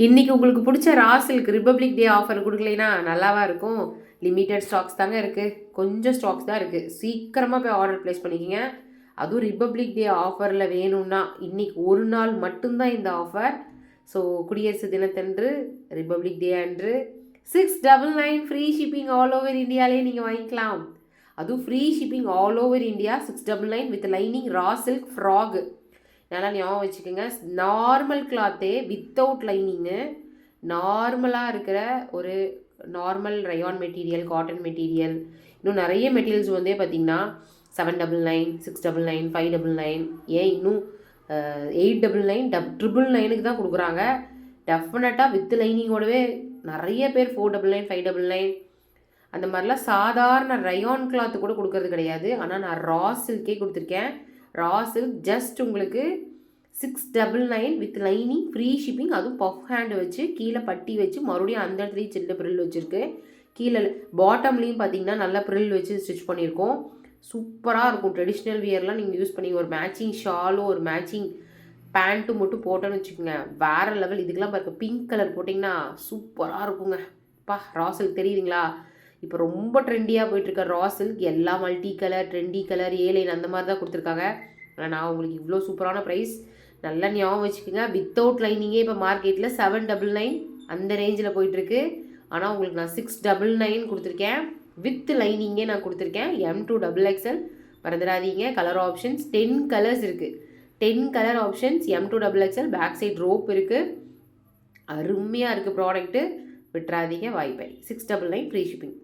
இன்றைக்கி உங்களுக்கு பிடிச்ச raw silk republic day offer கொடுக்கலைன்னா நல்லாவா இருக்கும். லிமிட்டட் ஸ்டாக்ஸ் தாங்க இருக்குது, கொஞ்சம் ஸ்டாக்ஸ் தான் இருக்குது. சீக்கிரமாக போய் ஆர்டர் ப்ளேஸ் பண்ணிக்கிங்க. அதுவும் ரிப்பப்ளிக் டே ஆஃபரில் வேணும்னா இன்றைக்கி ஒரு நாள் மட்டும்தான் இந்த ஆஃபர். ஸோ குடியரசு தினத்தன்று ரிப்பப்ளிக் டே அன்று 699 ஃப்ரீ ஷிப்பிங் ஆல் ஓவர் இந்தியாவிலே நீங்கள் வாங்கிக்கலாம். அதுவும் free shipping all over India 699 with lining raw silk frock. நல்லா ஞாபகம் வச்சுக்கோங்க. நார்மல் கிளாத்தே வித்தவுட் லைனிங்கு, நார்மலாக இருக்கிற ஒரு normal rayon material, cotton material, இன்னும் நிறைய மெட்டீரியல்ஸ் வந்து பார்த்திங்கன்னா 799, 699, 599, ஏன் இன்னும் 899, 999 தான் கொடுக்குறாங்க. டெஃபினட்டாக வித் லைனிங்கோடவே நிறைய பேர் 499, 599 அந்த மாதிரிலாம் சாதாரண ரயான் கிளாத்து கூட கொடுக்கறது கிடையாது. ஆனால் நான் ரா சில்கே கொடுத்துருக்கேன். ரா சில்க் ஜஸ்ட் உங்களுக்கு 699 வித் லைனிங் ஃப்ரீ ஷிப்பிங். அதுவும் பஃப் ஹேண்டு வச்சு கீழே பட்டி வச்சு மறுபடியும் அந்த இடத்துலையும் சின்ன ப்ரில் வச்சுருக்கு. கீழே பாட்டம்லேயும் பார்த்தீங்கன்னா நல்லா ப்ரில் வச்சு ஸ்டிச் பண்ணியிருக்கோம். சூப்பராக இருக்கும். ட்ரெடிஷ்னல் வியர்லாம் நீங்கள் யூஸ் பண்ணி ஒரு மேட்சிங் ஷாலும் ஒரு மேட்சிங் பேண்ட்டும் மட்டும் போட்டோன்னு வச்சுக்கோங்க, வேறு லெவல். இதுக்கெல்லாம் பாருங்க, பிங்க் கலர் போட்டிங்கன்னா சூப்பராக இருக்குங்க. பா, ரா சில்க் தெரியுதுங்களா? இப்போ ரொம்ப ட்ரெண்டியாக போயிட்டுருக்க ரா சில்க் எல்லா multi colour, trendy colour, airline அந்த மாதிரி தான் கொடுத்துருக்காங்க. ஆனால் நான் உங்களுக்கு இவ்வளோ சூப்பரான ப்ரைஸ் நல்லா ஞாபகம் வச்சுக்கோங்க. வித்தவுட் லைனிங்கே இப்போ மார்க்கெட்டில் 799 அந்த ரேஞ்சில் போயிட்டுருக்கு. ஆனால் உங்களுக்கு நான் 699 கொடுத்துருக்கேன். வித் லைனிங்கே நான் கொடுத்துருக்கேன். M2XXL மறந்துடாதீங்க. கலர் ஆப்ஷன்ஸ் 10 கலர்ஸ் இருக்குது. 10 colour options. M2XXL back side rope இருக்குது. அருமையாக இருக்குது ப்ராடக்ட்டு. விட்டுறாதீங்க வாய்ப்பை. 699 ஃப்ரீ ஷிப்பிங்.